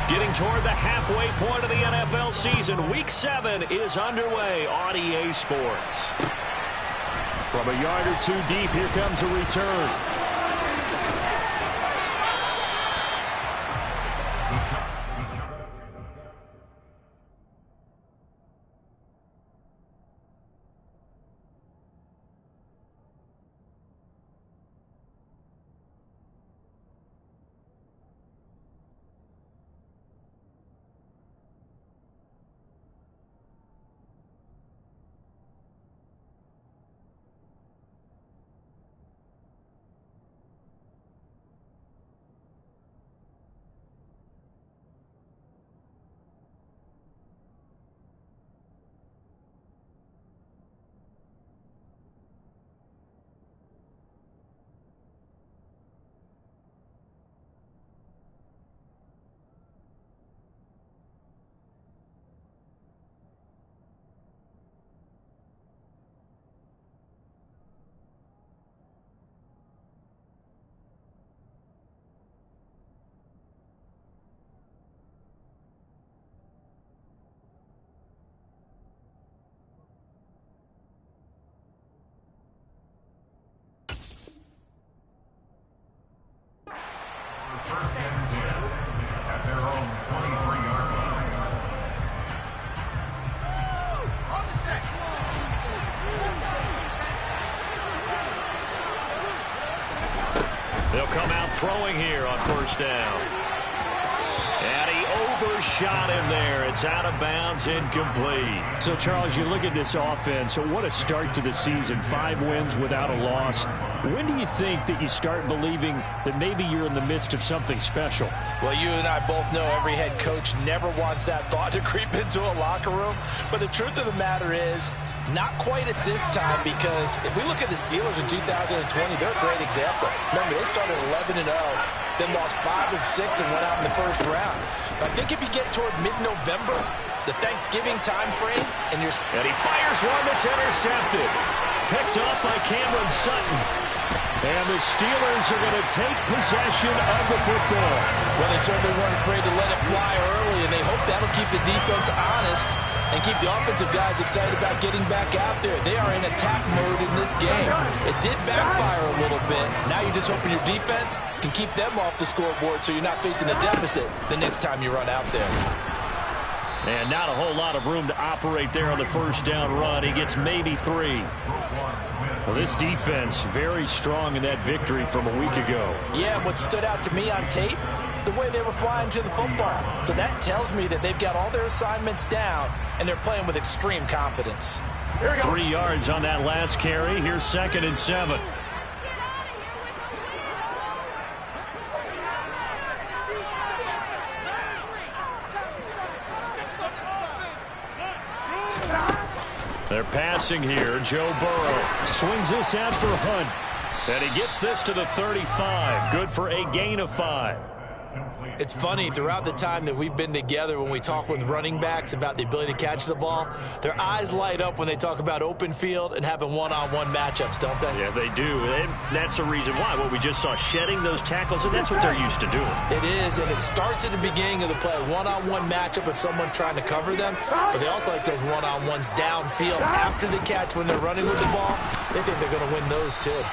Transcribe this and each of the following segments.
Getting toward the halfway point of the NFL season. Week 7 is underway on EA Sports. From a yard or two deep, here comes a return. They'll come out throwing here on first down. And he overshot him there. It's out of bounds, incomplete. So, Charles, you look at this offense, so what a start to the season. 5 wins without a loss. When do you think that you start believing that maybe you're in the midst of something special? Well, you and I both know every head coach never wants that thought to creep into a locker room. But the truth of the matter is, not quite at this time, because if we look at the Steelers in 2020, they're a great example. Remember, they started 11-0, then lost 5 of 6 and went out in the first round. But I think if you get toward mid-November, the Thanksgiving time frame, and he fires one that's intercepted. Picked up by Cameron Sutton. And the Steelers are going to take possession of the football. Well, they certainly weren't afraid to let it fly early, and they hope that'll keep the defense honest and keep the offensive guys excited about getting back out there. They are in attack mode in this game. It did backfire a little bit. Now you're just hoping your defense can keep them off the scoreboard so you're not facing a deficit the next time you run out there. And not a whole lot of room to operate there on the first down run. He gets maybe 3. Well, this defense very strong in that victory from a week ago. Yeah, what stood out to me on tape, the way they were flying to the football. So that tells me that they've got all their assignments down, and they're playing with extreme confidence. 3 yards on that last carry. Here's 2nd and 7. They're passing here. Joe Burrow swings this out for Hunt. And he gets this to the 35. Good for a gain of 5. It's funny, throughout the time that we've been together, when we talk with running backs about the ability to catch the ball, their eyes light up when they talk about open field and having one-on-one matchups, don't they? Yeah, they do. And that's the reason why. Well, we just saw shedding those tackles, and that's what they're used to doing. It is, and it starts at the beginning of the play. One-on-one matchup if someone's trying to cover them, but they also like those one-on-ones downfield after the catch when they're running with the ball. They think they're going to win those, too.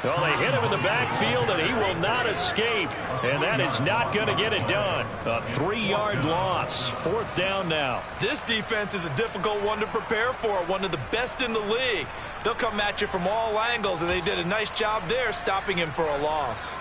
Well, they hit him in the backfield, and he will not escape. And that is not going to get it done. A 3-yard loss. 4th down now. This defense is a difficult one to prepare for. One of the best in the league. They'll come at you from all angles, and they did a nice job there stopping him for a loss.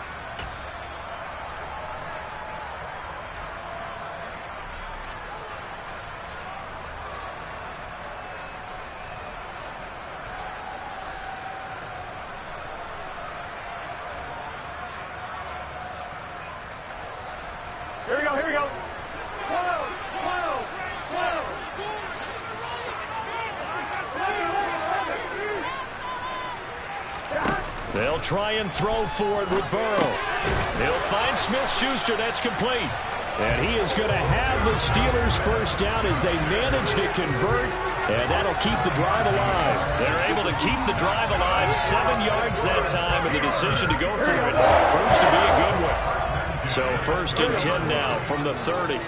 Here we go, here we go. 12, 12, 12. They'll try and throw for it with Burrow. He'll find Smith-Schuster. That's complete. And he is going to have the Steelers first down as they manage to convert. And that'll keep the drive alive. They're able to keep the drive alive. 7 yards that time, and the decision to go for it proves to be a good one. So 1st and 10 now from the 30.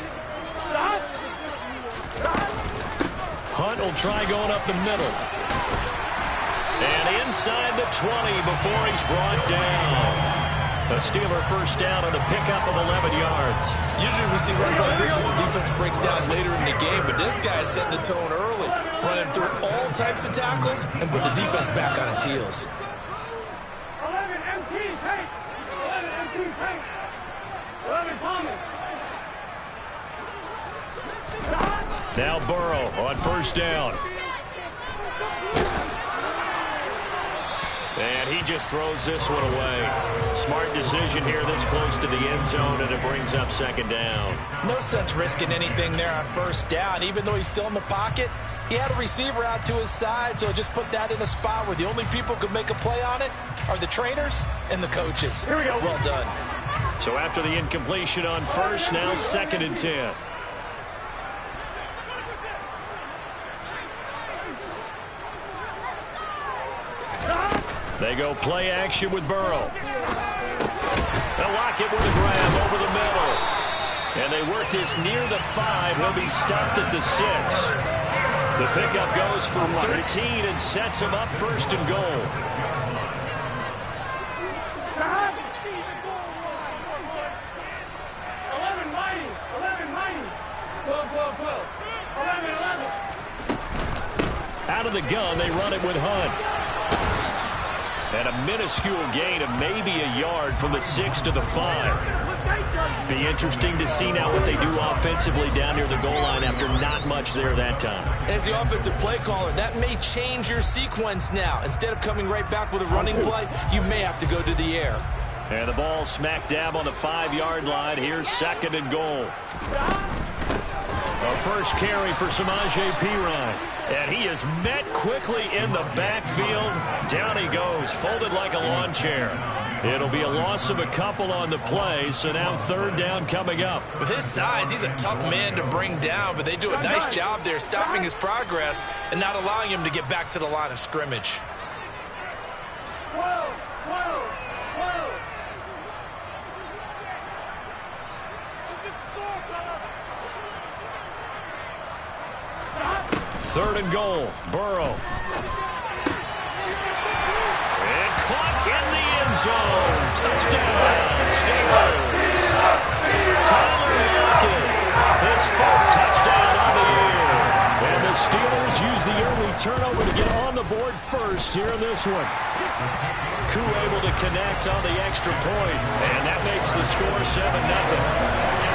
He'll try going up the middle. And inside the 20 before he's brought down. A Steeler first down on a pickup of 11 yards. Usually we see runs like this as the defense breaks down later in the game, but this guy is setting the tone early, running through all types of tackles and put the defense back on its heels. 11 MT tank. 11 MT tank. 11 Thomas. Now Burrow on first down. And he just throws this one away. Smart decision here this close to the end zone, and it brings up second down. No sense risking anything there on first down. Even though he's still in the pocket, he had a receiver out to his side, so just put that in a spot where the only people who could make a play on it are the trainers and the coaches. Here we go. Well done. So after the incompletion on first, now 2nd and 10. They go play action with Burrow. They'll lock it with a grab over the middle. And they work this near the 5. He'll be stopped at the 6. The pickup goes for 13 and sets him up 1st and goal. Out of the gun, they run it with Hunt. And a minuscule gain of maybe a yard from the 6 to the 5. Be interesting to see now what they do offensively down near the goal line after not much there that time. As the offensive play caller, that may change your sequence now. Instead of coming right back with a running play, you may have to go to the air. And the ball smack dab on the 5-yard line. Here's 2nd and goal. A first carry for Samaje Perine. And he is met quickly in the backfield. Down he goes, folded like a lawn chair. It'll be a loss of a couple on the play, so now 3rd down coming up. With his size, he's a tough man to bring down, but they do a nice job there stopping his progress and not allowing him to get back to the line of scrimmage. Whoa, whoa, whoa. 3rd and goal, Burrow. And caught in the end zone. Touchdown, Steelers. Tyler Lockett, his 4th touchdown on the year. And the Steelers use the early turnover to get on the board first here in this one. Koo able to connect on the extra point, and that makes the score 7-0.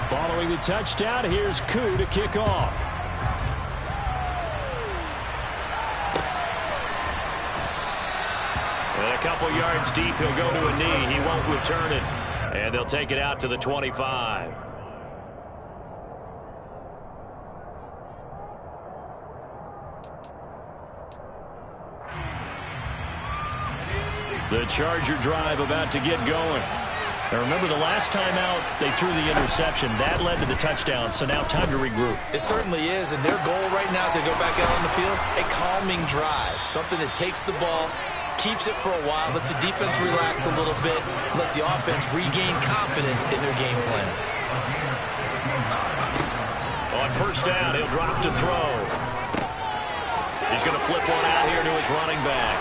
Following the touchdown, here's Koo to kick off. And a couple yards deep, he'll go to a knee. He won't return it. And they'll take it out to the 25. The Charger drive about to get going. Now remember, the last time out, they threw the interception. That led to the touchdown, so now time to regroup. It certainly is, and their goal right now as they go back out on the field, a calming drive. Something that takes the ball, keeps it for a while, lets the defense relax a little bit, lets the offense regain confidence in their game plan. On first down, he'll drop to throw. He's going to flip one out here to his running back.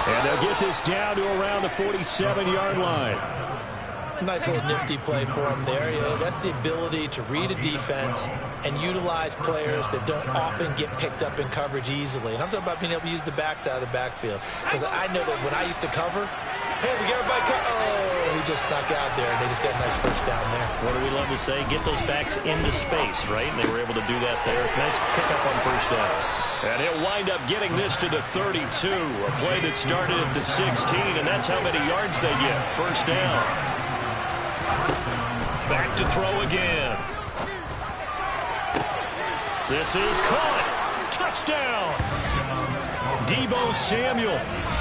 And they'll get this down to around the 47-yard line. Nice little nifty play for him there. You know, that's the ability to read a defense and utilize players that don't often get picked up in coverage easily. And I'm talking about being able to use the backs out of the backfield. Because I know that when I used to cover, hey, we got everybody he just snuck out there, and they just got a nice first down there. What do we love to say? Get those backs into space, right? And they were able to do that there. Nice pickup on first down. And he'll wind up getting this to the 32. A play that started at the 16, and that's how many yards they get. First down. Back to throw again. This is caught. Touchdown. Deebo Samuel,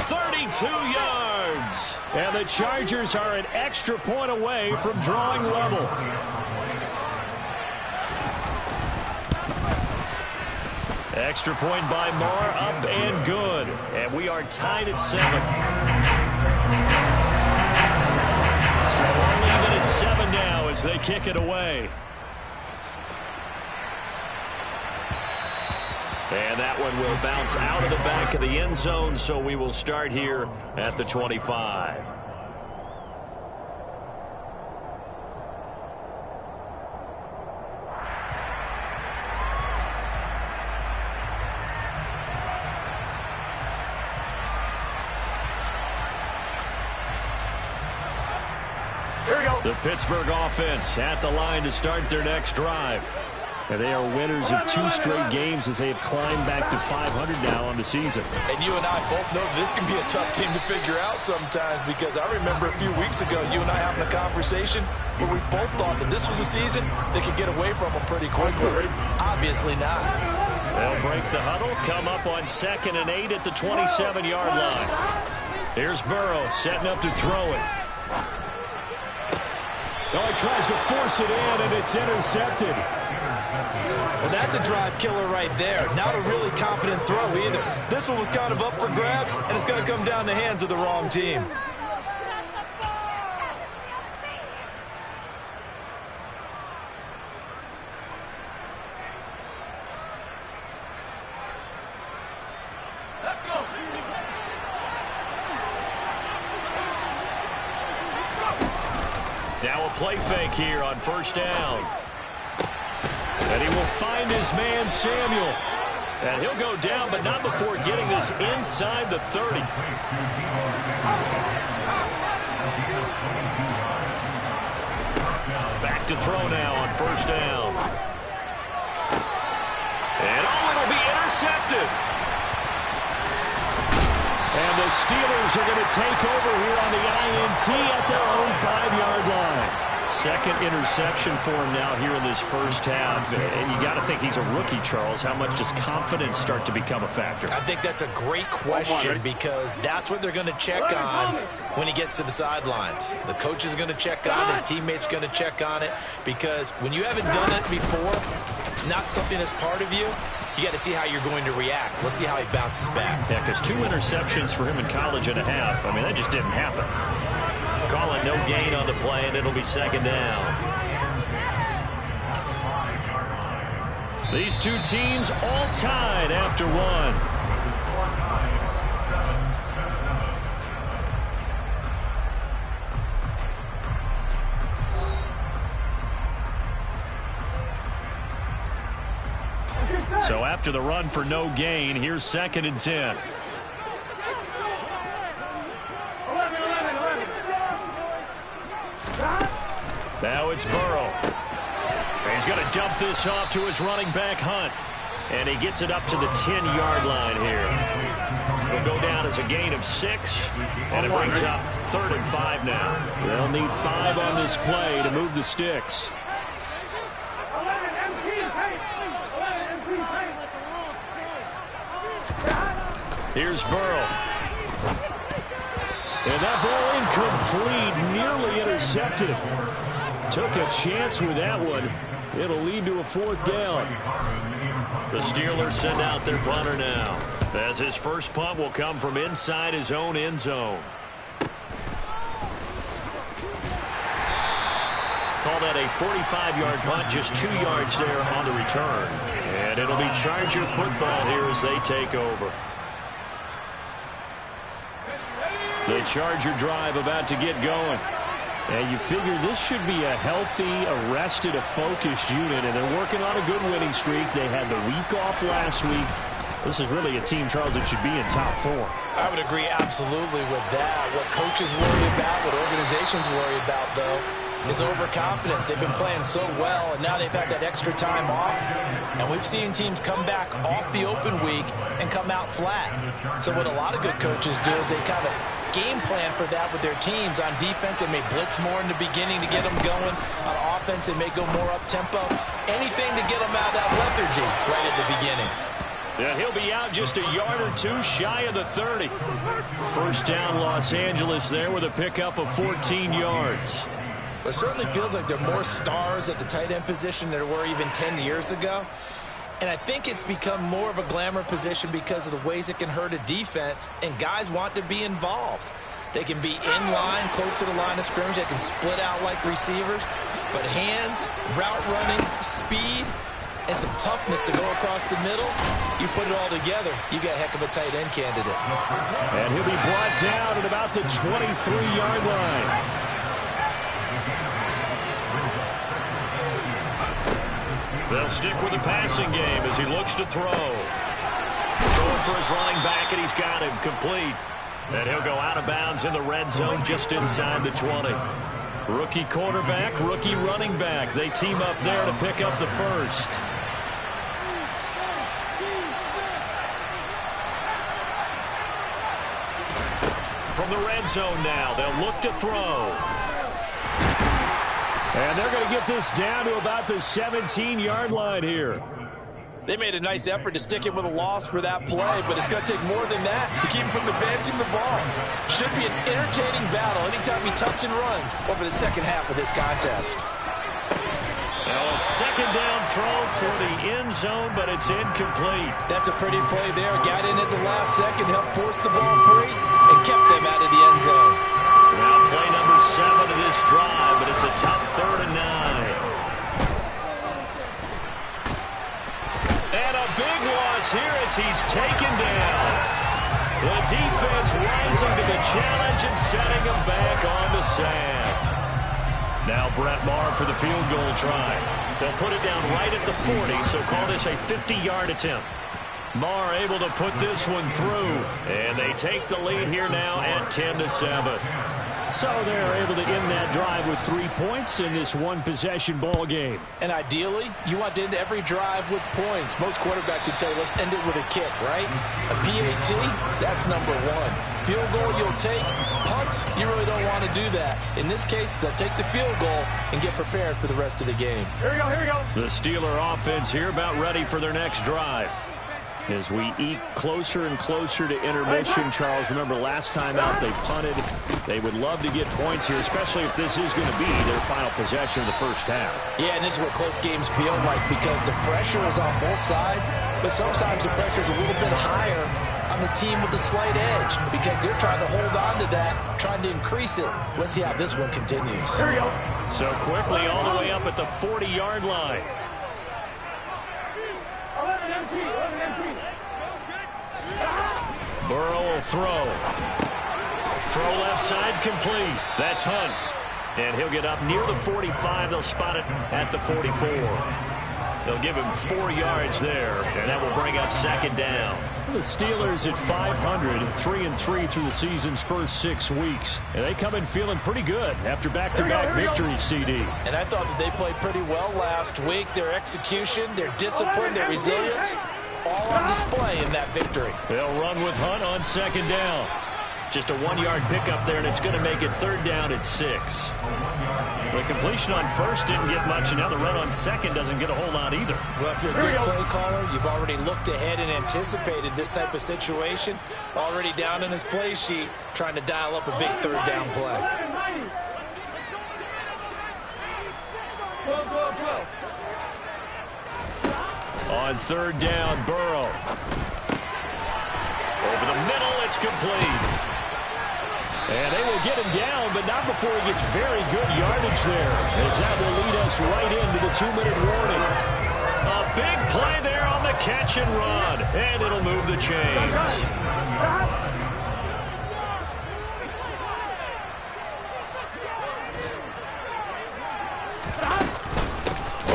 32 yards. And the Chargers are an extra point away from drawing level. Extra point by Marr, up and good. And we are tied at 7. even at 7 now as they kick it away. And that one will bounce out of the back of the end zone, so we will start here at the 25. Here we go. The Pittsburgh offense at the line to start their next drive. And they are winners of 2 straight games as they have climbed back to 500 now on the season. And you and I both know this can be a tough team to figure out sometimes, because I remember a few weeks ago you and I having a conversation where we both thought that this was a season they could get away from them pretty quickly. Obviously not. They'll break the huddle, come up on 2nd and 8 at the 27-yard line. Here's Burrow setting up to throw it. Oh, he tries to force it in, and it's intercepted. Well, that's a drive killer right there. Not a really confident throw either. This one was kind of up for grabs, and it's going to come down the hands of the wrong team. Let's go. Now a play fake here on 1st down. And he will find his man, Samuel. And he'll go down, but not before getting this inside the 30. Back to throw now on 1st down. And it'll be intercepted. And the Steelers are going to take over here on the INT at their own 5-yard line. 2nd interception for him now here in this first half. And you got to think he's a rookie, Charles. How much does confidence start to become a factor? I think that's a great question, because that's what they're going to check on when he gets to the sidelines. The coach is going to check on it. His teammates going to check on it, because when you haven't done it before, it's not something that's part of you. You got to see how you're going to react. Let's see how he bounces back. Yeah, because 2 interceptions for him in college and a half. I mean, that just didn't happen. Call it no gain on the play, and it'll be 2nd down. These 2 teams all tied after 1. So after the run for no gain, here's 2nd and 10. 11. Now it's Burrow. He's going to dump this off to his running back, Hunt. And he gets it up to the 10-yard line here. It'll go down as a gain of 6, and it brings up 3rd and 5 now. They'll need 5 on this play to move the sticks. 11 MT pace. 11 MT pace. Here's Burrow. And that ball incomplete, nearly intercepted. Took a chance with that one. It'll lead to a 4th down. The Steelers send out their punter now, as his first punt will come from inside his own end zone. Call that a 45-yard punt, just 2 yards there on the return. And it'll be Charger football here as they take over. The Charger drive about to get going. And you figure this should be a healthy, arrested, a focused unit, and they're working on a good winning streak. They had the week off last week. This is really a team, Charles, that should be in top 4. I would agree absolutely with that. What coaches worry about, what organizations worry about, though, is overconfidence. They've been playing so well, and now they've had that extra time off. And we've seen teams come back off the open week and come out flat. So what a lot of good coaches do is they kind of game plan for that with their teams. On defense, they may blitz more in the beginning to get them going. On offense, they may go more up-tempo. Anything to get them out of that lethargy right at the beginning. Yeah, he'll be out just a yard or 2 shy of the 30. First down, Los Angeles there with a pickup of 14 yards. It certainly feels like there are more stars at the tight end position than there were even 10 years ago. And I think it's become more of a glamour position because of the ways it can hurt a defense, and guys want to be involved. They can be in line, close to the line of scrimmage. They can split out like receivers. But hands, route running, speed, and some toughness to go across the middle, you put it all together, you got a heck of a tight end candidate. And he'll be brought down at about the 23-yard line. They'll stick with the passing game as he looks to throw. Throwing for his running back, and he's got him complete. And he'll go out of bounds in the red zone just inside the 20. Rookie quarterback, rookie running back. They team up there to pick up the first. From the red zone now, they'll look to throw. And they're going to get this down to about the 17-yard line here. They made a nice effort to stick him with a loss for that play, but it's going to take more than that to keep him from advancing the ball. Should be an entertaining battle anytime he tucks and runs over the second half of this contest. Well, a second down throw for the end zone, but it's incomplete. That's a pretty play there. Got in at the last second, helped force the ball free, and kept them out of the end zone. Now play number 7 of this drive, but it's a tough 3rd and 9. And a big loss here as he's taken down. The defense rising to the challenge and setting him back on the sand. Now Brett Maher for the field goal try. They'll put it down right at the 40, so call this a 50-yard attempt. Maher able to put this one through, and they take the lead here now at 10-7. So they're able to end that drive with 3 points in this one-possession ball game. And ideally, you want to end every drive with points. Most quarterbacks would say, let's end it with a kick, right? A PAT, that's number 1. Field goal you'll take. Punts, you really don't want to do that. In this case, they'll take the field goal and get prepared for the rest of the game. Here we go, here we go. The Steeler offense here about ready for their next drive. As we eke closer and closer to intermission, Charles, remember last time out they punted. They would love to get points here, especially if this is going to be their final possession of the first half. Yeah, and this is what close games feel like because the pressure is on both sides, but sometimes the pressure is a little bit higher on the team with the slight edge because they're trying to hold on to that, trying to increase it. Let's see how this one continues. Here we go. So quickly all the way up at the 40-yard line. 11 MT, 11 MT. Burrow will throw. Throw left side complete. That's Hunt. And he'll get up near the 45. They'll spot it at the 44. They'll give him 4 yards there, and that will bring up second down. The Steelers at 500, 3-3 through the season's first 6 weeks. And they come in feeling pretty good after back-to-back victories, CD. And I thought that they played pretty well last week. Their execution, their discipline, their resilience, all on display in that victory. They'll run with Hunt on second down. Just a 1-yard pickup there, and it's going to make it 3rd down at 6. The completion on first didn't get much, and now the run on second doesn't get a whole lot either. Well, if you're a good play caller, you've already looked ahead and anticipated this type of situation. Already down in his play sheet, trying to dial up a big 3rd down play. 12, 12, 12. On 3rd down, Burrow. Over the middle, it's complete. And they will get him down, but not before he gets very good yardage there, as that will lead us right into the 2-minute warning. A big play there on the catch and run, and it'll move the chains.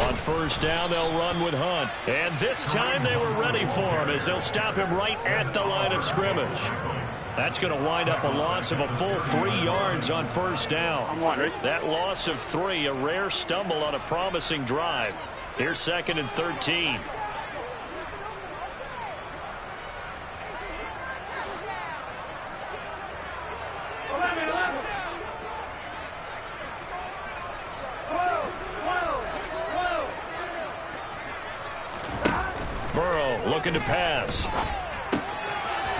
On 1st down, they'll run with Hunt. And this time they were ready for him as they'll stop him right at the line of scrimmage. That's going to wind up a loss of a full 3 yards on 1st down. That loss of 3, a rare stumble on a promising drive. Here's 2nd and 13. Burrow looking to pass.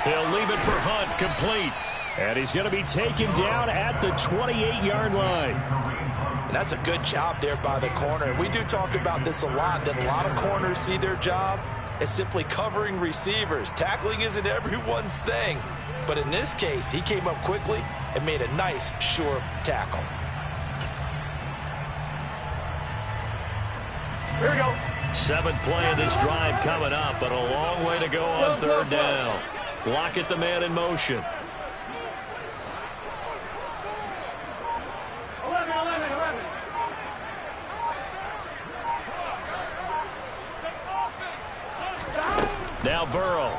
He'll leave it for Hunt, complete. And he's going to be taken down at the 28-yard line. And that's a good job there by the corner. We do talk about this a lot, that a lot of corners see their job as simply covering receivers. Tackling isn't everyone's thing. But in this case, he came up quickly, and made a nice, sure tackle. Here we go. 7th play of this drive coming up, but a long way to go on 3rd down. Lockett the man in motion. 11. Now Burrow.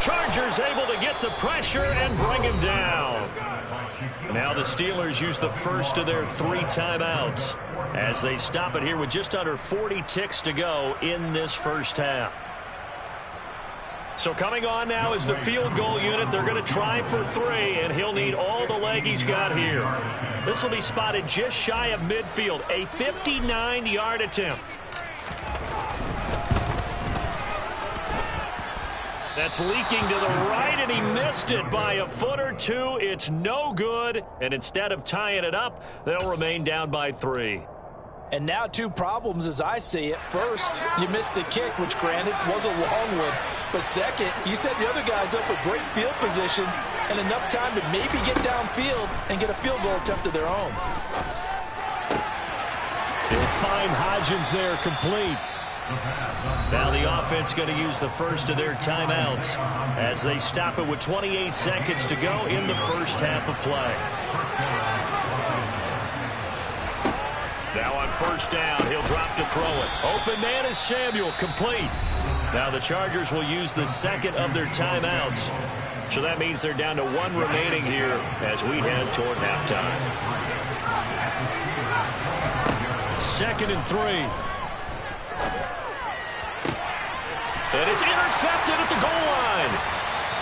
Chargers able to get the pressure and bring him down. Now the Steelers use the first of their 3 timeouts as they stop it here with just under 40 ticks to go in this first half. So coming on now is the field goal unit. They're going to try for 3, and he'll need all the leg he's got here. This will be spotted just shy of midfield, a 59-yard attempt. That's leaking to the right, and he missed it by a foot or 2. It's no good, and instead of tying it up, they'll remain down by 3. And now 2 problems as I see it. First, you missed the kick, which granted was a long one. But second, you set the other guys up with great field position and enough time to maybe get downfield and get a field goal attempt of their own. They'll find Hodgins there complete. Now the offense going to use the first of their timeouts as they stop it with 28 seconds to go in the first half of play. Now on 1st down, he'll drop to throw it. Open man is Samuel, complete. Now the Chargers will use the second of their timeouts. So that means they're down to 1 remaining here as we head toward halftime. 2nd and 3. And it's intercepted at the goal line.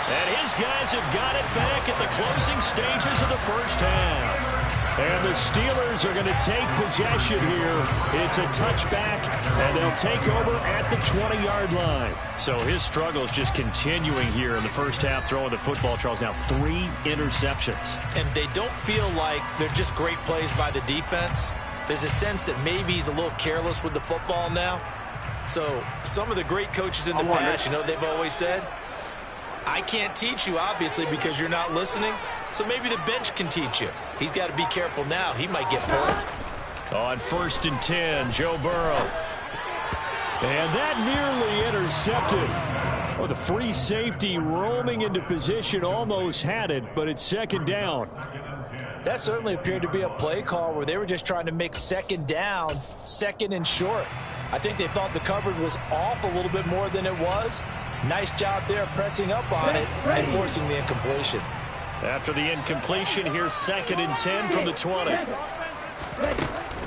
And his guys have got it back at the closing stages of the first half. And the Steelers are going to take possession here. It's a touchback, and they'll take over at the 20-yard line. So his struggle is just continuing here in the first half, throwing the football. Charles, now 3 interceptions. And they don't feel like they're just great plays by the defense. There's a sense that maybe he's a little careless with the football now. So some of the great coaches in the past, you know, they've always said, I can't teach you, obviously, because you're not listening. So maybe the bench can teach you. He's got to be careful now. He might get pulled. On 1st and 10, Joe Burrow. And that nearly intercepted. Oh, the free safety roaming into position almost had it, but it's 2nd down. That certainly appeared to be a play call where they were just trying to make 2nd down, 2nd and short. I think they thought the coverage was off a little bit more than it was. Nice job there pressing up on it and forcing the incompletion. After the incompletion, here's 2nd and 10 from the 20.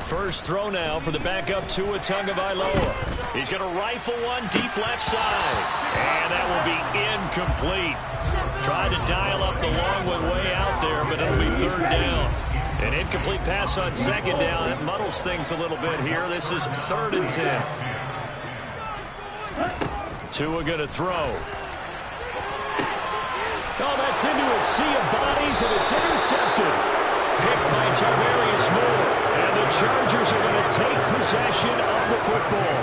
First throw now for the backup Tua Tagovailoa. He's going to rifle one deep left side. And that will be incomplete. Tried to dial up the long one way out there, but it'll be 3rd down. An incomplete pass on 2nd down. That muddles things a little bit here. This is 3rd and 10. Tua going to throw. Oh, that's into a sea of bodies, and it's intercepted. Picked by Tarvarius Moore. And the Chargers are going to take possession of the football.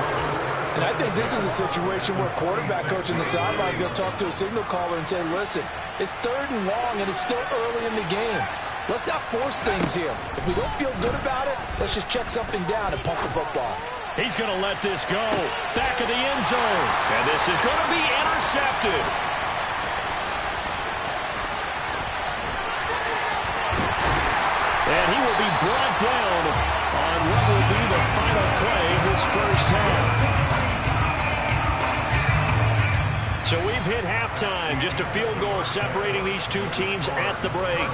And I think this is a situation where quarterback coach in the sideline is going to talk to a signal caller and say, listen, it's 3rd and long, and it's still early in the game. Let's not force things here. If we don't feel good about it, let's just check something down and pump the football. He's going to let this go. Back of the end zone. And this is going to be intercepted. And he will be brought down on what will be the final play of this first half. So we've hit halftime. Just a field goal separating these 2 teams at the break.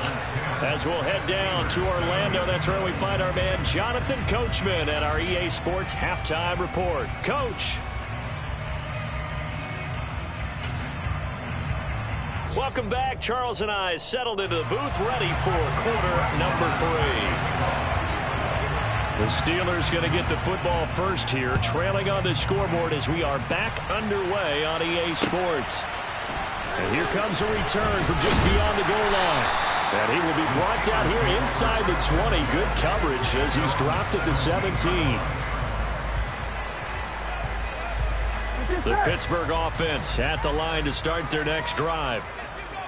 As we'll head down to Orlando, that's where we find our man Jonathan Coachman at our EA Sports Halftime Report. Coach. Welcome back. Charles and I settled into the booth, ready for quarter number 3. The Steelers going to get the football first here, trailing on the scoreboard as we are back underway on EA Sports. And here comes a return from just beyond the goal line. And he will be brought down here inside the 20. Good coverage as he's dropped at the 17. The Pittsburgh offense at the line to start their next drive.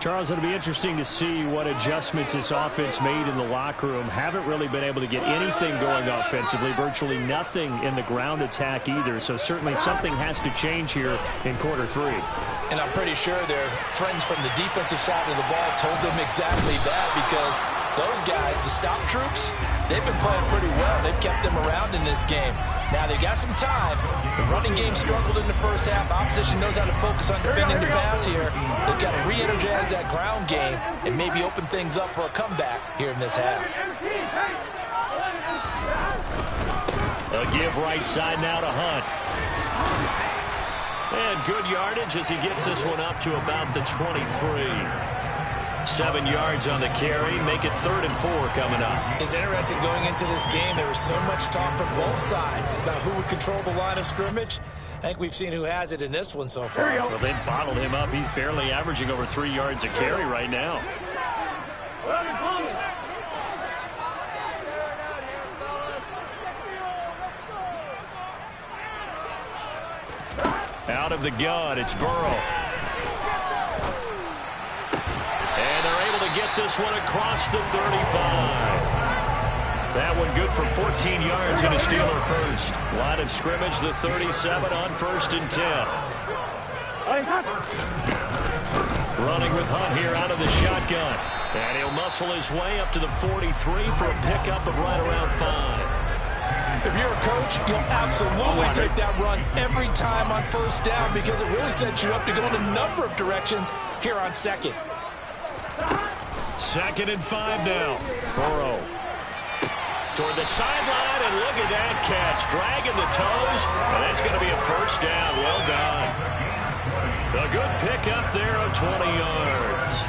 Charles, it'll be interesting to see what adjustments this offense made in the locker room. Haven't really been able to get anything going offensively, virtually nothing in the ground attack either. So certainly something has to change here in quarter 3. And I'm pretty sure their friends from the defensive side of the ball told them exactly that, because those guys, the stop troops, they've been playing pretty well. They've kept them around in this game. Now they got some time. The running game struggled in the first half. Opposition knows how to focus on defending the pass here. They've got to re-energize that ground game and maybe open things up for a comeback here in this half. A give right side now to Hunt. And good yardage as he gets this one up to about the 23. 7 yards on the carry. Make it 3rd and 4 coming up. It's interesting going into this game. There was so much talk from both sides about who would control the line of scrimmage. I think we've seen who has it in this one so far. Well, they bottled him up. He's barely averaging over 3 yards a carry right now. Out of the gun, it's Burrow. And they're able to get this one across the 35. That one good for 14 yards and a Steeler first. Line of scrimmage, the 37 on 1st and 10. Running with Hunt here out of the shotgun. And he'll muscle his way up to the 43 for a pickup of right around 5. If you're a coach, you'll absolutely take that run every time on 1st down, because it really sets you up to go in a number of directions here on 2nd. 2nd and 5 now. Burrow toward the sideline, and look at that catch. Dragging the toes, and that's going to be a 1st down. Well done. A good pickup there of 20 yards.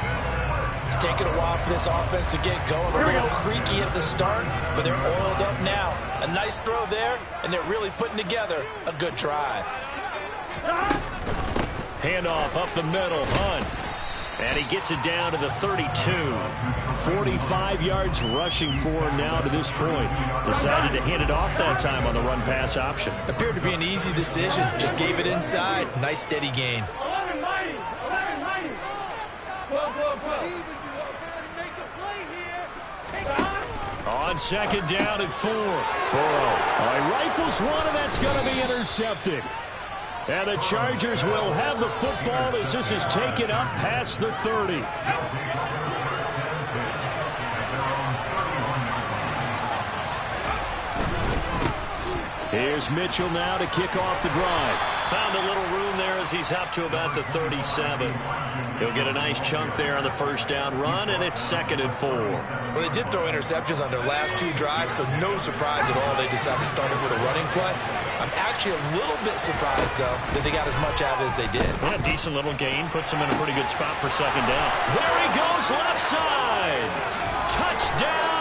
It's taken a while for this offense to get going. A little creaky at the start, but they're oiled up now. A nice throw there, and they're really putting together a good drive. Handoff up the middle, Hunt. And he gets it down to the 32. 45 yards rushing for him now to this point. Decided to hand it off that time on the run-pass option. Appeared to be an easy decision. Just gave it inside. Nice steady gain. On 2nd down at 4. Burrow rifles one, and that's going to be intercepted. And the Chargers will have the football as this is taken up past the 30. Here's Mitchell now to kick off the drive. Found a little room there as he's up to about the 37. He'll get a nice chunk there on the 1st down run, and it's 2nd and 4. Well, they did throw interceptions on their last 2 drives, so no surprise at all they decided to start it with a running play. I'm actually a little bit surprised, though, that they got as much out of it as they did. Yeah, decent little gain. Puts him in a pretty good spot for 2nd down. There he goes, left side. Touchdown,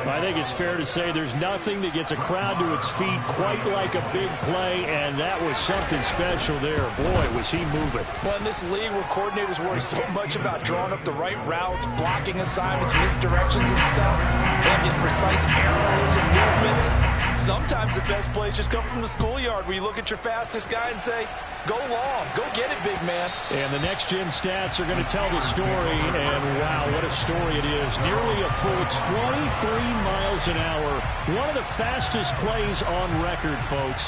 I think it's fair to say there's nothing that gets a crowd to its feet quite like a big play, and that was something special there. Boy, was he moving. Well, in this league where coordinators worry so much about drawing up the right routes, blocking assignments, misdirections and stuff, they have these precise arrows and movements. Sometimes the best plays just come from the schoolyard, where you look at your fastest guy and say, go long, go get it, big man. And the next-gen stats are going to tell the story, and wow, what a story it is. Nearly a full 23 miles an hour. One of the fastest plays on record, folks.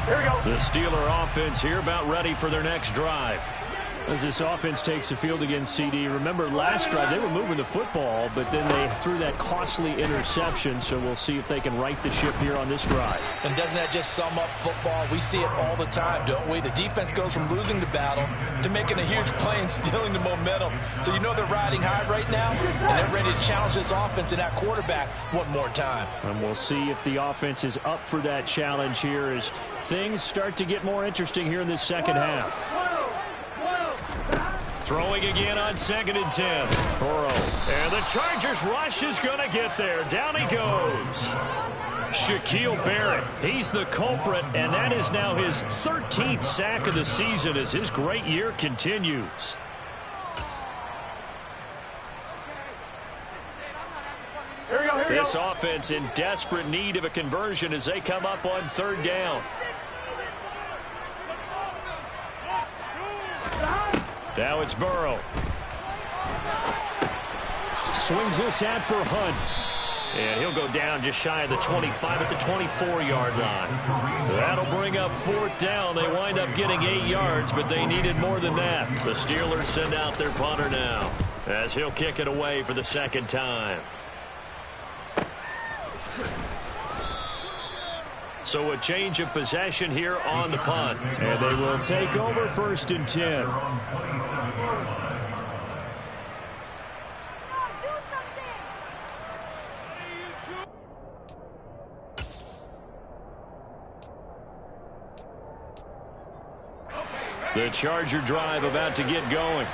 Here we go. The Steeler offense here about ready for their next drive. As this offense takes the field against CD, remember last drive they were moving the football, but then they threw that costly interception, so we'll see if they can right the ship here on this drive. And doesn't that just sum up football? We see it all the time, don't we? The defense goes from losing the battle to making a huge play and stealing the momentum. So you know they're riding high right now, and they're ready to challenge this offense and that quarterback one more time. And we'll see if the offense is up for that challenge here as things start to get more interesting here in this 2nd half. Throwing again on 2nd and 10. Burrow. And the Chargers rush is going to get there. Down he goes. Shaquille Barrett. He's the culprit, and that is now his 13th sack of the season as his great year continues. Here we go, here we This go. offense in desperate need of a conversion as they come up on third down. Now it's Burrow. Swings this out for Hunt. And he'll go down just shy of the 25 at the 24-yard line. That'll bring up fourth down. They wind up getting 8 yards, but they needed more than that. The Steelers send out their punter now as he'll kick it away for the second time. So a change of possession here on the punt. And they will take over first and 10. The Charger drive about to get going.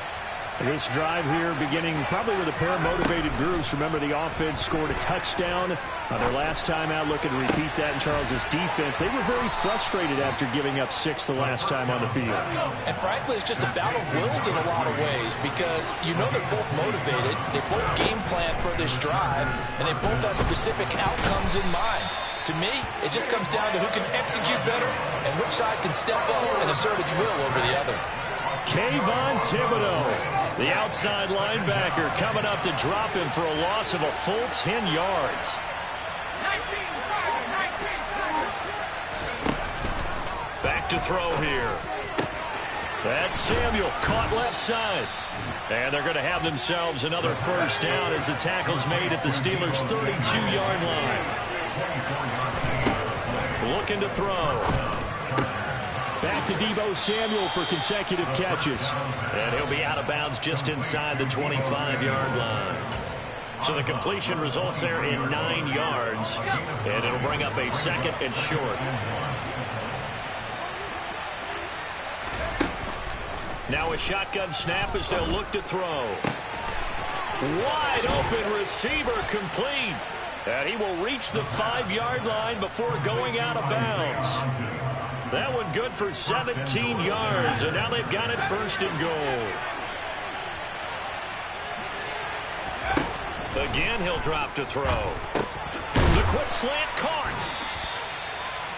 This drive here beginning probably with a pair of motivated groups. Remember, the offense scored a touchdown on their last time out. Looking to repeat that in Charles' defense. They were very frustrated after giving up 6 the last time on the field. And frankly, it's just a battle of wills in a lot of ways because you know they're both motivated. They both game plan for this drive, and they both have specific outcomes in mind. To me, it just comes down to who can execute better and which side can step up and assert its will over the other. Kayvon Thibodeau, the outside linebacker, coming up to drop him for a loss of a full 10 yards. Back to throw here. That's Samuel, caught left side. And they're going to have themselves another first down as the tackle's made at the Steelers' 32-yard line. Looking to throw. Back to Deebo Samuel for consecutive catches. And he'll be out of bounds just inside the 25-yard line. So the completion results there in 9 yards. And it'll bring up a second and short. Now a shotgun snap as they'll look to throw. Wide open receiver complete. And he will reach the 5-yard line before going out of bounds. That one good for 17 yards, and now they've got it first and goal. Again, he'll drop to throw. The quick slant caught.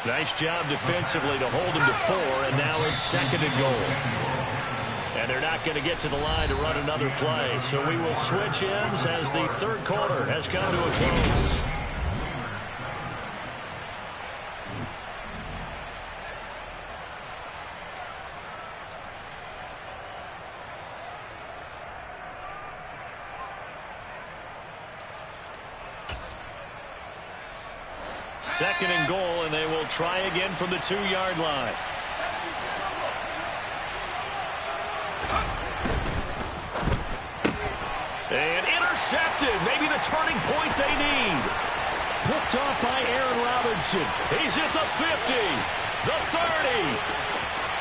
Nice job defensively to hold him to 4, and now it's second and goal. And they're not going to get to the line to run another play, so we will switch ends as the third quarter has come to a close. Second and goal, and they will try again from the 2-yard line. And intercepted. Maybe the turning point they need. Picked off by Aaron Robinson. He's at the 50, the 30,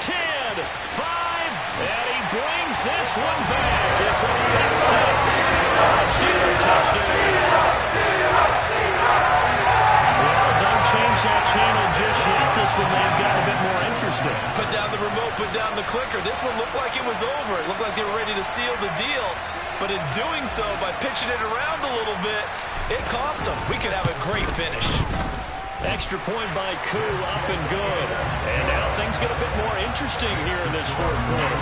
10, 5, and he brings this one back. It's a pick 6. Steeler touchdown. Don't change that channel just yet. This one may have gotten a bit more interesting. Put down the remote, put down the clicker. This one looked like it was over. It looked like they were ready to seal the deal. But in doing so, by pitching it around a little bit, it cost them. We could have a great finish. Extra point by Koo, up and good. And now things get a bit more interesting here in this fourth quarter.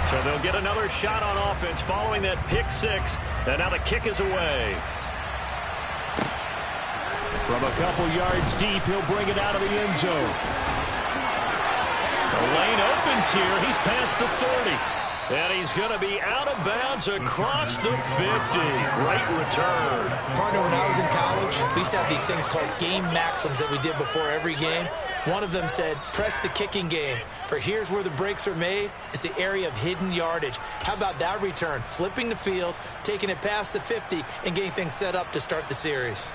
So they'll get another shot on offense following that pick 6. And now the kick is away. From a couple yards deep, he'll bring it out of the end zone. The lane opens here. He's past the 30. And he's going to be out of bounds across the 50. Great return. Partner, when I was in college, we used to have these things called game maxims that we did before every game. One of them said, press the kicking game. For here's where the breaks are made, is the area of hidden yardage. How about that return? Flipping the field, taking it past the 50, and getting things set up to start the series.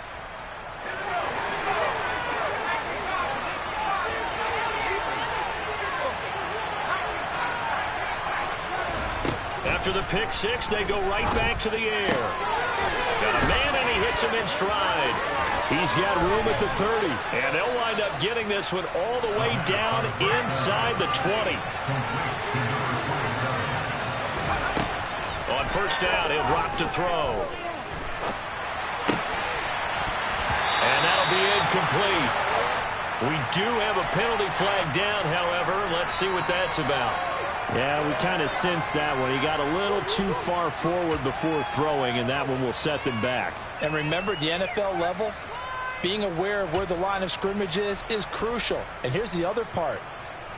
After the pick 6, they go right back to the air. Got a man, and he hits puts him in stride. He's got room at the 30, and they'll wind up getting this one all the way down inside the 20. On first down, he'll drop to throw. And that'll be incomplete. We do have a penalty flag down, however. Let's see what that's about. Yeah, we kind of sensed that one. He got a little too far forward before throwing, and that one will set them back. And remember, the NFL level, being aware of where the line of scrimmage is crucial. And here's the other part.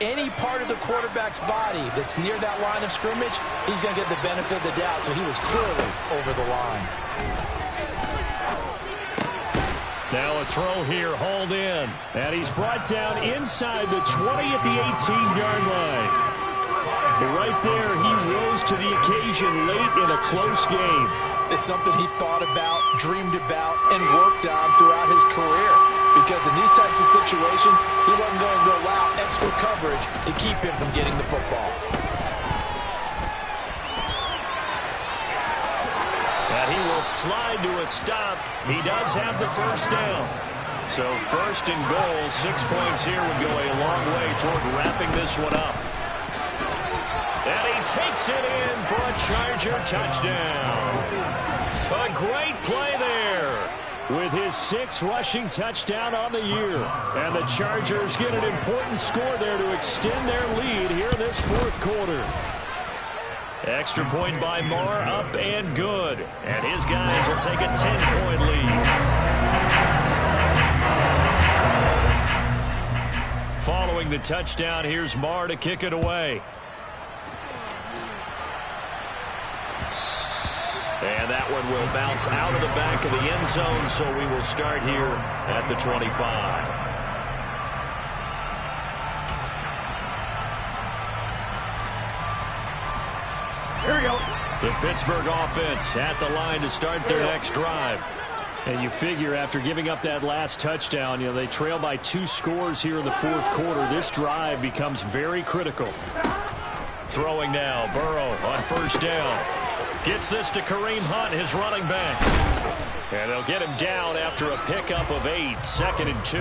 Any part of the quarterback's body that's near that line of scrimmage, he's going to get the benefit of the doubt. So he was clearly over the line. Now a throw here, hauled in. And he's brought down inside the 20 at the 18-yard line. Right there, he rose to the occasion late in a close game. It's something he thought about, dreamed about, and worked on throughout his career. Because in these types of situations, he wasn't going to allow extra coverage to keep him from getting the football. And he will slide to a stop. He does have the first down. So first and goal, 6 points here would go a long way toward wrapping this one up. And he takes it in for a Charger touchdown. A great play there. With his 6th rushing touchdown on the year. And the Chargers get an important score there to extend their lead here in this fourth quarter. Extra point by Marr, up and good. And his guys will take a 10-point lead. Following the touchdown, here's Marr to kick it away. And that one will bounce out of the back of the end zone, so we will start here at the 25. Here we go. The Pittsburgh offense at the line to start their next drive. And you figure after giving up that last touchdown, they trail by 2 scores here in the fourth quarter. This drive becomes very critical. Throwing now, Burrow on first down. Gets this to Kareem Hunt, his running back. And they'll get him down after a pickup of 8, 2nd and 2.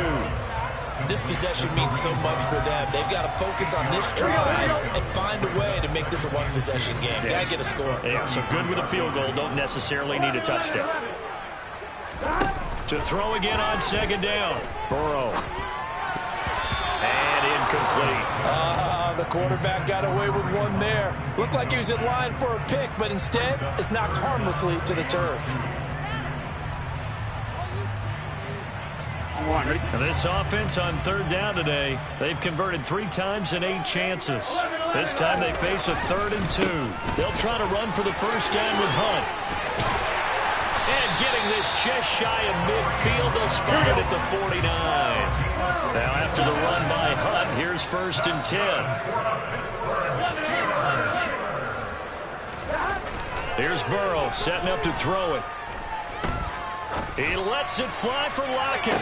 This possession means so much for them. They've got to focus on this drive and find a way to make this a one-possession game. Yes. Got to get a score. Yeah, so good with a field goal. Don't necessarily need a touchdown. To throw again on 2nd down. Burrow. And incomplete. The quarterback got away with one there. Looked like he was in line for a pick, but instead, it's knocked harmlessly to the turf. And this offense on 3rd down today, they've converted 3 times in 8 chances. This time they face a 3rd and 2. They'll try to run for the first down with Hunt. And getting this just shy of midfield, they'll spot it at the 49. Now after the run by Hunt, here's 1st and 10. Here's Burrow setting up to throw it. He lets it fly for Lockett.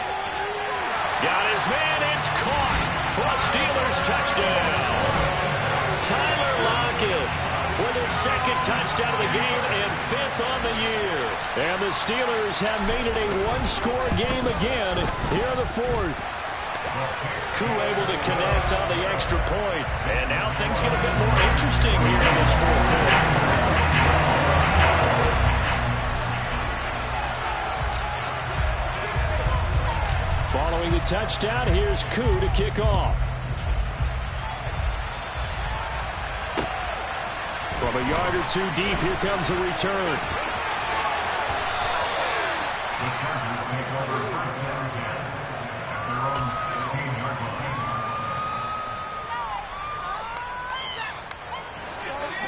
Got his man, it's caught for a Steelers touchdown. Tyler Lockett with his 2nd touchdown of the game and 5th on the year. And the Steelers have made it a 1-score game again here in the 4th. Koo able to connect on the extra point. And now things get a bit more interesting here in this 4th quarter. Following the touchdown, here's Koo to kick off. From a yard or 2 deep, here comes a return.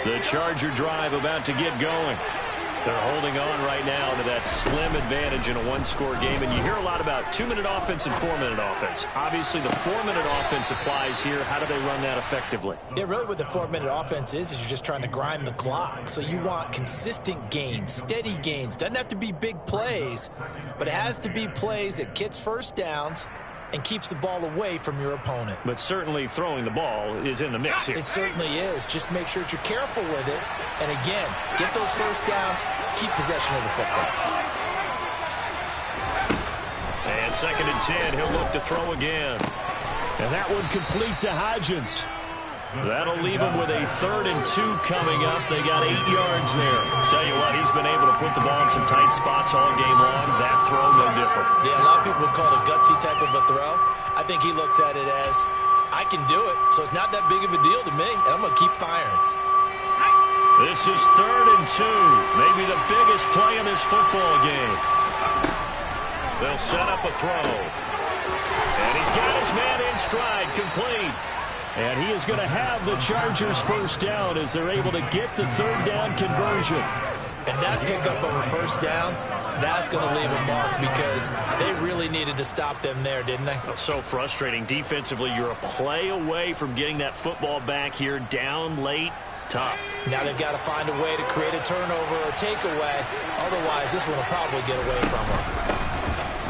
The Charger drive about to get going. They're holding on right now to that slim advantage in a 1-score game. And you hear a lot about 2-minute offense and 4-minute offense. Obviously, the 4-minute offense applies here. How do they run that effectively? Yeah, really what the 4-minute offense is you're just trying to grind the clock. So you want consistent gains, steady gains. Doesn't have to be big plays, but it has to be plays that gets first downs and keeps the ball away from your opponent. But certainly throwing the ball is in the mix here. It certainly is. Just make sure that you're careful with it. And again, get those first downs, keep possession of the football. 2nd and 10. He'll look to throw again. And that one complete to Hodgins. That'll leave him with a 3rd and 2 coming up. They got 8 yards there. Tell you what, he's been able to put the ball in some tight spots all game long. That throw, no different. Yeah, a lot of people would call it a gutsy type of a throw. I think he looks at it as, I can do it, so it's not that big of a deal to me, and I'm going to keep firing. This is 3rd and 2. Maybe the biggest play in this football game. They'll set up a throw. And he's got his man in stride, complete. And he is going to have the Chargers first down as they're able to get the 3rd down conversion. And that pickup of a first down, that's going to leave a mark because they really needed to stop them there, didn't they? So frustrating. Defensively, you're a play away from getting that football back here, down late. Tough. Now they've got to find a way to create a turnover or takeaway. Otherwise, this one will probably get away from them.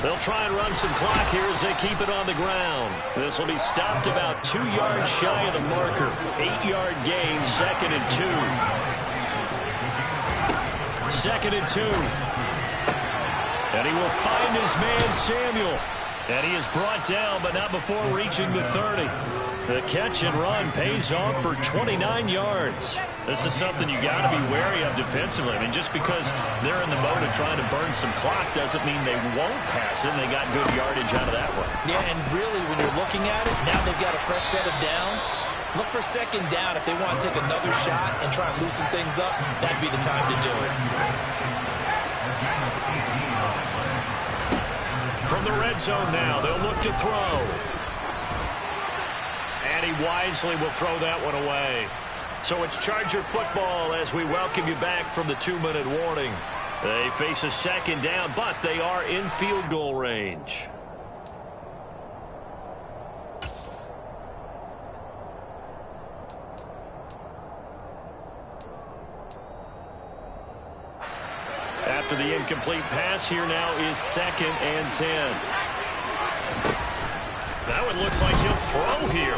They'll try and run some clock here as they keep it on the ground. This will be stopped about 2 yards shy of the marker. 8-yard gain, 2nd and 2. 2nd and 2. And he will find his man, Samuel. And he is brought down, but not before reaching the 30. The catch and run pays off for 29 yards. This is something you got to be wary of defensively. I mean, just because they're in the mode of trying to burn some clock doesn't mean they won't pass it. They got good yardage out of that one. Yeah, and really, when you're looking at it, now they've got a fresh set of downs. Look for 2nd down. If they want to take another shot and try and loosen things up, that'd be the time to do it. From the red zone now, they'll look to throw. And he wisely will throw that one away. So it's Charger football as we welcome you back from the 2-minute warning. They face a 2nd down, but they are in field goal range. After the incomplete pass, here now is 2nd and 10. That one looks like he'll throw here.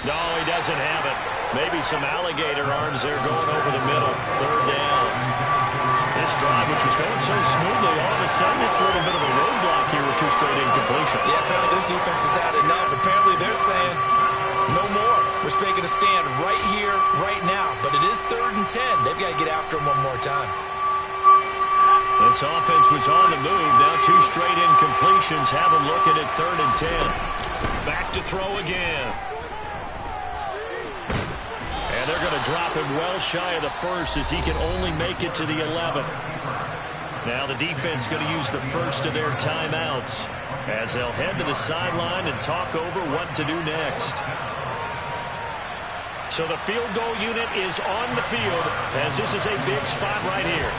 No, he doesn't have it. Maybe some alligator arms there going over the middle. 3rd down. This drive, which was going so smoothly, all of a sudden it's a little bit of a roadblock here with 2 straight incompletions. Yeah, apparently this defense has had enough. Apparently they're saying, no more. We're making a stand right here, right now. But it is 3rd and 10. They've got to get after him one more time. This offense was on the move. Now 2 straight incompletions have them looking at 3rd and 10. Back to throw again. And they're going to drop him well shy of the 1st as he can only make it to the 11. Now the defense going to use the first of their timeouts as they'll head to the sideline and talk over what to do next. So the field goal unit is on the field as this is a big spot right here.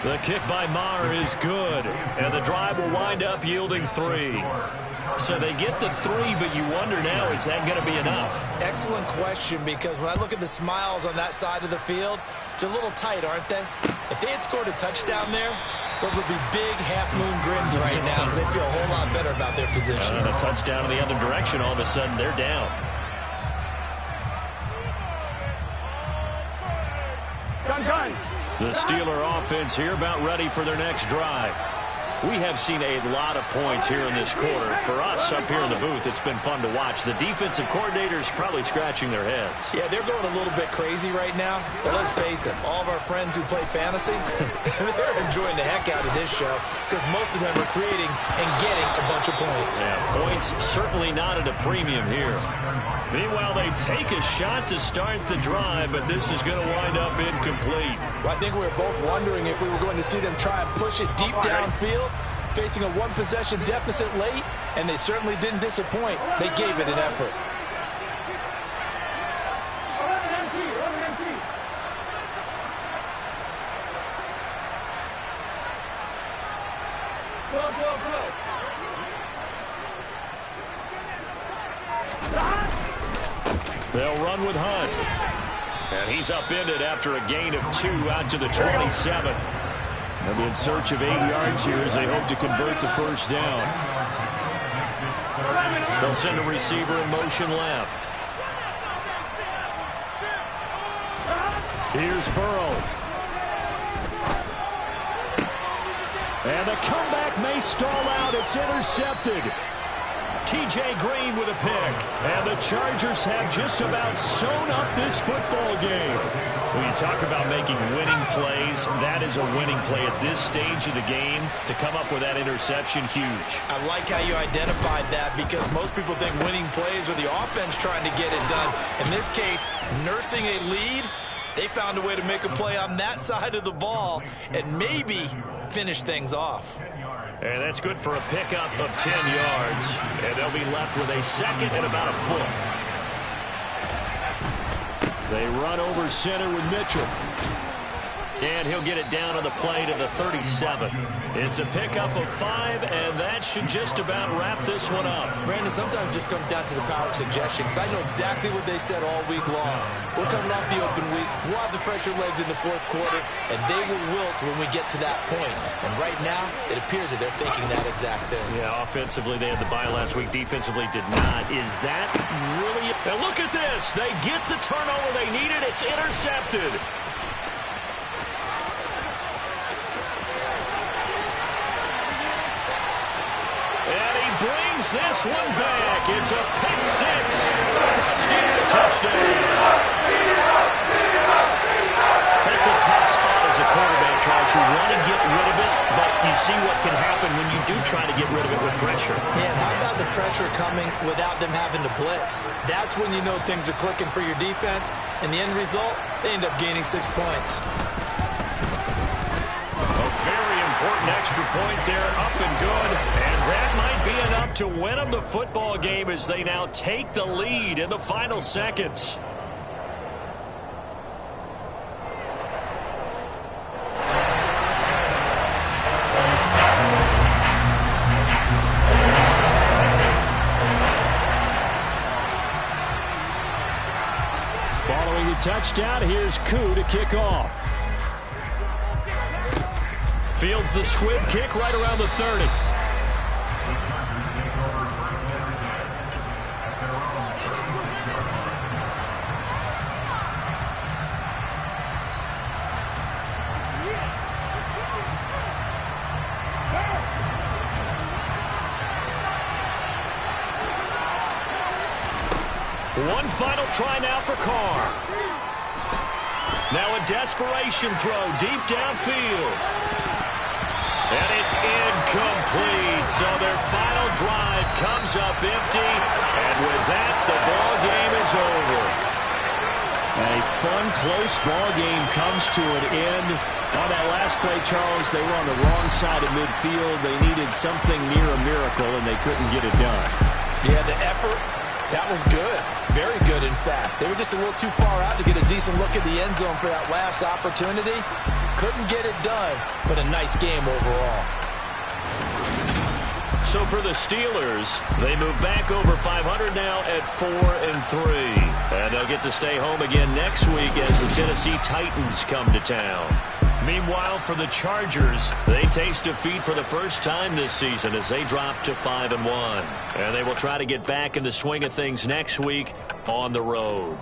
The kick by Maher is good, and the drive will wind up yielding 3. So they get the 3, but you wonder now, is that going to be enough? Excellent question, because when I look at the smiles on that side of the field, they're a little tight, aren't they? If they had scored a touchdown there, those would be big half-moon grins right now because they feel a whole lot better about their position. And a touchdown in the other direction, all of a sudden they're down. Gun. The Steeler offense here about ready for their next drive. We have seen a lot of points here in this quarter. For us up here in the booth, it's been fun to watch. The defensive coordinators probably scratching their heads. Yeah, they're going a little bit crazy right now. But let's face it, all of our friends who play fantasy, they're enjoying the heck out of this show because most of them are creating and getting a bunch of points. Yeah, points certainly not at a premium here. Meanwhile, they take a shot to start the drive, but this is going to wind up incomplete. Well, I think we were both wondering if we were going to see them try and push it deep downfield, facing a one-possession deficit late, and they certainly didn't disappoint. They gave it an effort. They'll run with Hunt. And he's upended after a gain of 2 out to the 27. They'll be in search of 8 yards here as they hope to convert the first down. They'll send a receiver in motion left. Here's Burrow. And the comeback may stall out. It's intercepted. T.J. Green with a pick. And the Chargers have just about sewn up this football game. When you talk about making winning plays, that is a winning play at this stage of the game. To come up with that interception, huge. I like how you identified that, because most people think winning plays are the offense trying to get it done. In this case, nursing a lead, they found a way to make a play on that side of the ball and maybe finish things off. And that's good for a pickup of 10 yards. And they'll be left with a second and about a foot. They run over center with Mitchell. And he'll get it down on the play to the 37. It's a pickup of 5, and that should just about wrap this one up. Brandon, sometimes it just comes down to the power of suggestion, because I know exactly what they said all week long. We're coming off the open week. We'll have the fresher legs in the fourth quarter, and they will wilt when we get to that point. And right now, it appears that they're thinking that exact thing. Yeah, offensively, they had the bye last week. Defensively, did not. Is that really... Now look at this. They get the turnover they needed. It's intercepted. Brings this one back. It's a pick six. Steeler touchdown. That's a tough spot as a quarterback, Charles. You want to get rid of it, but you see what can happen when you do try to get rid of it with pressure. Yeah, how about the pressure coming without them having to blitz? That's when you know things are clicking for your defense, and the end result, they end up gaining 6 points. Important extra point there, up and good. And that might be enough to win them the football game as they now take the lead in the final seconds. Following the touchdown, here's Koo to kick off. Fields the squib kick right around the 30. One final try now for Carr. Now a desperation throw deep downfield. And it's incomplete. So their final drive comes up empty. And with that, the ball game is over. A fun, close ball game comes to an end. On that last play, Charles, they were on the wrong side of midfield. They needed something near a miracle, and they couldn't get it done. Yeah, the effort, that was good. Very good, in fact. They were just a little too far out to get a decent look at the end zone for that last opportunity. Couldn't get it done, but a nice game overall. So for the Steelers, they move back over 500 now at 4-3. And they'll get to stay home again next week as the Tennessee Titans come to town. Meanwhile, for the Chargers, they taste defeat for the first time this season as they drop to 5-1. And they will try to get back in the swing of things next week on the road.